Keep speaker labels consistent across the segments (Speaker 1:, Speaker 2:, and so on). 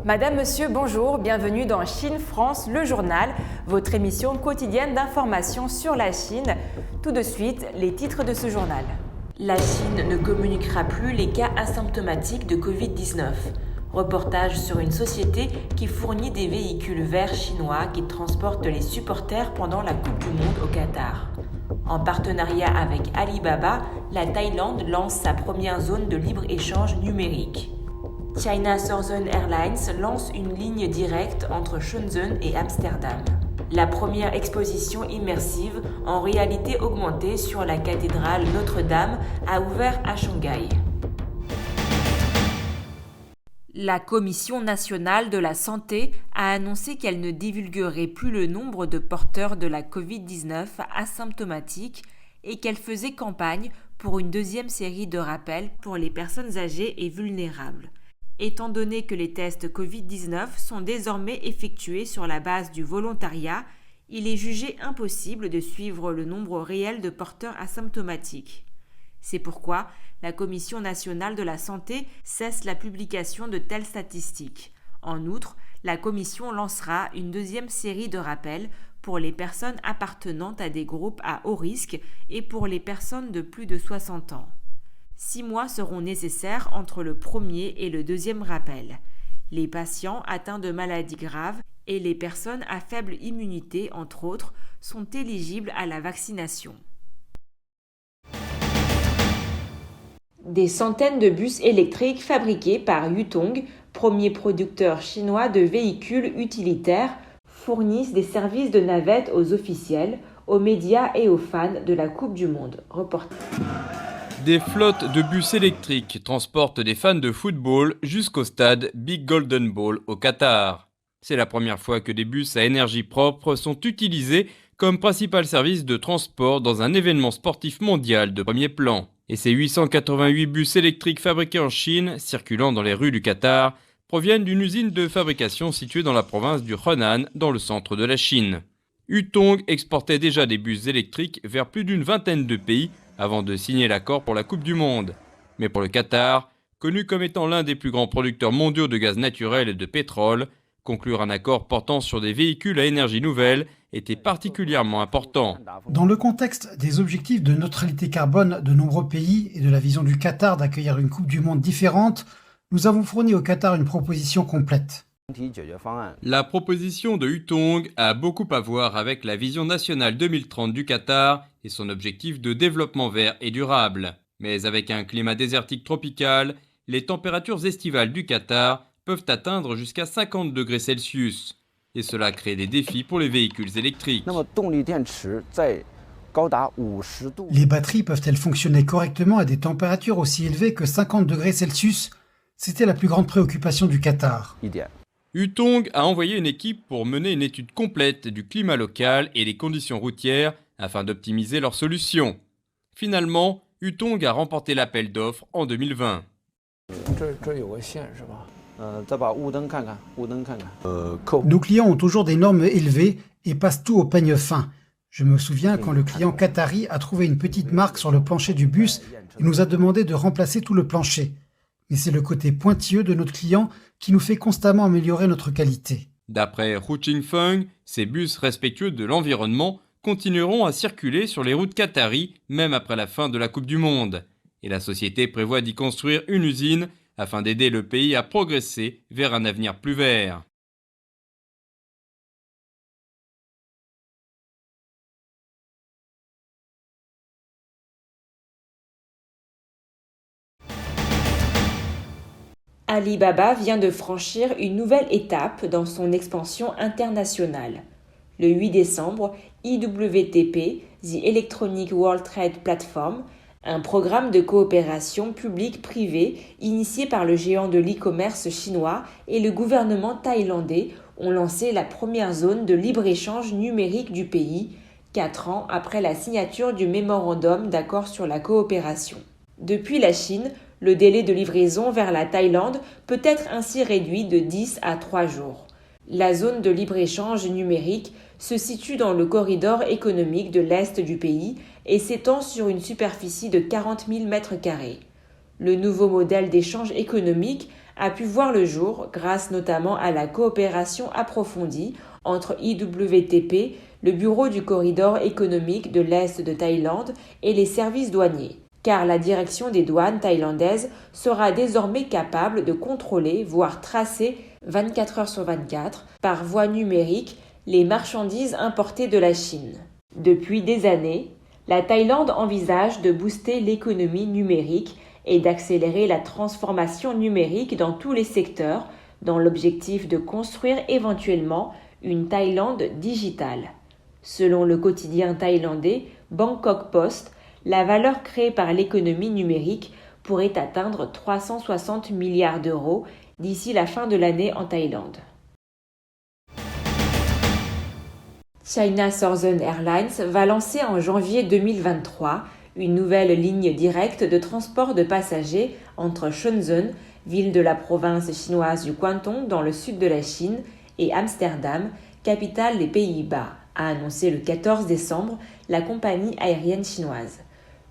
Speaker 1: Madame, Monsieur, bonjour, bienvenue dans Chine-France, le journal, votre émission quotidienne d'information sur la Chine. Tout de suite, les titres de ce journal. La Chine ne communiquera plus les cas asymptomatiques de Covid-19. Reportage sur une société qui fournit des véhicules verts chinois qui transportent les supporters pendant la Coupe du Monde au Qatar. En partenariat avec Alibaba, la Thaïlande lance sa première zone de libre-échange numérique. China Southern Airlines lance une ligne directe entre Shenzhen et Amsterdam. La première exposition immersive en réalité augmentée sur la cathédrale Notre-Dame a ouvert à Shanghai. La Commission nationale de la santé a annoncé qu'elle ne divulguerait plus le nombre de porteurs de la Covid-19 asymptomatiques et qu'elle faisait campagne pour une deuxième série de rappels pour les personnes âgées et vulnérables. Étant donné que les tests Covid-19 sont désormais effectués sur la base du volontariat, il est jugé impossible de suivre le nombre réel de porteurs asymptomatiques. C'est pourquoi la Commission nationale de la santé cesse la publication de telles statistiques. En outre, la Commission lancera une deuxième série de rappels pour les personnes appartenant à des groupes à haut risque et pour les personnes de plus de 60 ans. 6 mois seront nécessaires entre le premier et le deuxième rappel. Les patients atteints de maladies graves et les personnes à faible immunité, entre autres, sont éligibles à la vaccination. Des centaines de bus électriques fabriqués par Yutong, premier producteur chinois de véhicules utilitaires, fournissent des services de navette aux officiels, aux médias et aux fans de la Coupe du Monde. Reportage.
Speaker 2: Des flottes de bus électriques transportent des fans de football jusqu'au stade Big Golden Ball au Qatar. C'est la première fois que des bus à énergie propre sont utilisés comme principal service de transport dans un événement sportif mondial de premier plan. Et ces 888 bus électriques fabriqués en Chine, circulant dans les rues du Qatar, proviennent d'une usine de fabrication située dans la province du Henan, dans le centre de la Chine. Yutong exportait déjà des bus électriques vers plus d'une vingtaine de pays avant de signer l'accord pour la Coupe du Monde. Mais pour le Qatar, connu comme étant l'un des plus grands producteurs mondiaux de gaz naturel et de pétrole, conclure un accord portant sur des véhicules à énergie nouvelle était particulièrement important.
Speaker 3: Dans le contexte des objectifs de neutralité carbone de nombreux pays et de la vision du Qatar d'accueillir une Coupe du Monde différente, nous avons fourni au Qatar une proposition complète.
Speaker 2: La proposition de Yutong a beaucoup à voir avec la vision nationale 2030 du Qatar et son objectif de développement vert et durable. Mais avec un climat désertique tropical, les températures estivales du Qatar peuvent atteindre jusqu'à 50 degrés Celsius. Et cela crée des défis pour les véhicules électriques.
Speaker 3: Les batteries peuvent-elles fonctionner correctement à des températures aussi élevées que 50 degrés Celsius ? C'était la plus grande préoccupation du Qatar.
Speaker 2: Yutong a envoyé une équipe pour mener une étude complète du climat local et des conditions routières afin d'optimiser leurs solutions. Finalement, Yutong a remporté l'appel d'offres en 2020.
Speaker 3: Nos clients ont toujours des normes élevées et passent tout au peigne fin. Je me souviens quand le client qatari a trouvé une petite marque sur le plancher du bus et nous a demandé de remplacer tout le plancher. Mais c'est le côté pointilleux de notre client qui nous fait constamment améliorer notre qualité.
Speaker 2: D'après Hu Qingfeng, ces bus respectueux de l'environnement continueront à circuler sur les routes qataries même après la fin de la Coupe du Monde. Et la société prévoit d'y construire une usine afin d'aider le pays à progresser vers un avenir plus vert.
Speaker 1: Alibaba vient de franchir une nouvelle étape dans son expansion internationale. Le 8 décembre, IWTP, The Electronic World Trade Platform, un programme de coopération publique-privée initié par le géant de l'e-commerce chinois et le gouvernement thaïlandais, ont lancé la première zone de libre-échange numérique du pays, 4 ans après la signature du mémorandum d'accord sur la coopération. Depuis la Chine, le délai de livraison vers la Thaïlande peut être ainsi réduit de 10 à 3 jours. La zone de libre-échange numérique se situe dans le corridor économique de l'Est du pays et s'étend sur une superficie de 40 000 m². Le nouveau modèle d'échange économique a pu voir le jour grâce notamment à la coopération approfondie entre IWTP, le bureau du corridor économique de l'Est de Thaïlande et les services douaniers, car la direction des douanes thaïlandaises sera désormais capable de contrôler, voire tracer 24 heures sur 24, par voie numérique, les marchandises importées de la Chine. Depuis des années, la Thaïlande envisage de booster l'économie numérique et d'accélérer la transformation numérique dans tous les secteurs, dans l'objectif de construire éventuellement une Thaïlande digitale. Selon le quotidien thaïlandais Bangkok Post, la valeur créée par l'économie numérique pourrait atteindre 360 milliards d'euros d'ici la fin de l'année en Thaïlande. China Southern Airlines va lancer en janvier 2023 une nouvelle ligne directe de transport de passagers entre Shenzhen, ville de la province chinoise du Guangdong dans le sud de la Chine, et Amsterdam, capitale des Pays-Bas, a annoncé le 14 décembre la compagnie aérienne chinoise.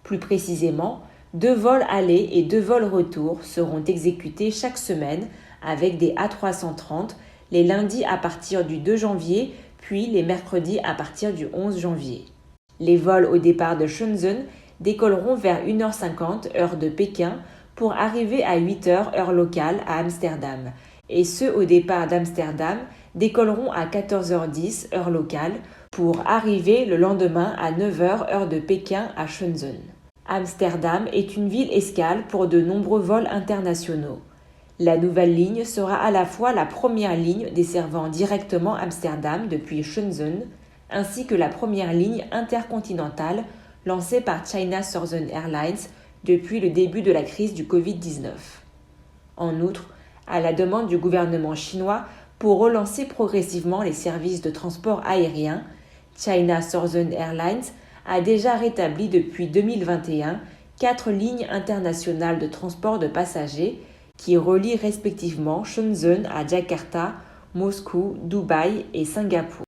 Speaker 1: Plus précisément, 2 vols aller et 2 vols retour seront exécutés chaque semaine avec des A330 les lundis à partir du 2 janvier, puis les mercredis à partir du 11 janvier. Les vols au départ de Shenzhen décolleront vers 1h50 heure de Pékin pour arriver à 8h heure locale à Amsterdam, et ceux au départ d'Amsterdam décolleront à 14h10 heure locale pour arriver le lendemain à 9h heure de Pékin à Shenzhen. Amsterdam est une ville escale pour de nombreux vols internationaux. La nouvelle ligne sera à la fois la première ligne desservant directement Amsterdam depuis Shenzhen, ainsi que la première ligne intercontinentale lancée par China Southern Airlines depuis le début de la crise du Covid-19. En outre, à la demande du gouvernement chinois pour relancer progressivement les services de transport aérien, China Southern Airlines a déjà rétabli depuis 2021 4 lignes internationales de transport de passagers qui relient respectivement Shenzhen à Jakarta, Moscou, Dubaï et Singapour.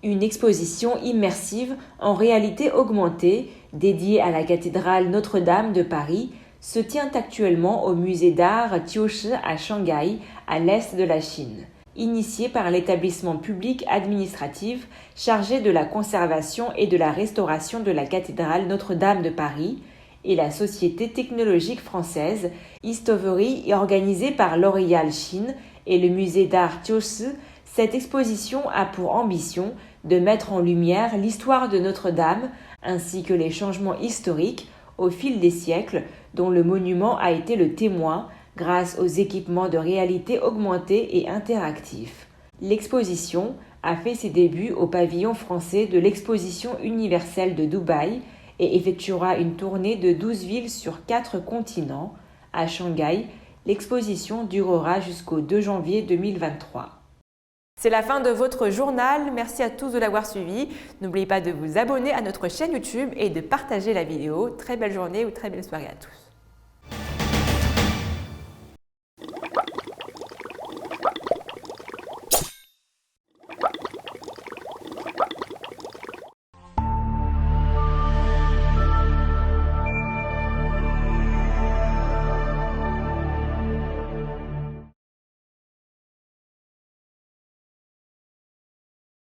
Speaker 1: Une exposition immersive en réalité augmentée dédiée à la cathédrale Notre-Dame de Paris se tient actuellement au musée d'art Tioshi à Shanghai, à l'est de la Chine, initiée par l'établissement public administratif chargé de la conservation et de la restauration de la cathédrale Notre-Dame de Paris et la société technologique française Histovery et organisée par L'Oréal Chine et le musée d'art Tioshi. Cette exposition a pour ambition de mettre en lumière l'histoire de Notre-Dame ainsi que les changements historiques au fil des siècles dont le monument a été le témoin grâce aux équipements de réalité augmentée et interactifs. L'exposition a fait ses débuts au pavillon français de l'Exposition universelle de Dubaï et effectuera une tournée de 12 villes sur 4 continents. À Shanghai, l'exposition durera jusqu'au 2 janvier 2023. C'est la fin de votre journal. Merci à tous de l'avoir suivi. N'oubliez pas de vous abonner à notre chaîne YouTube et de partager la vidéo. Très belle journée ou très belle soirée à tous.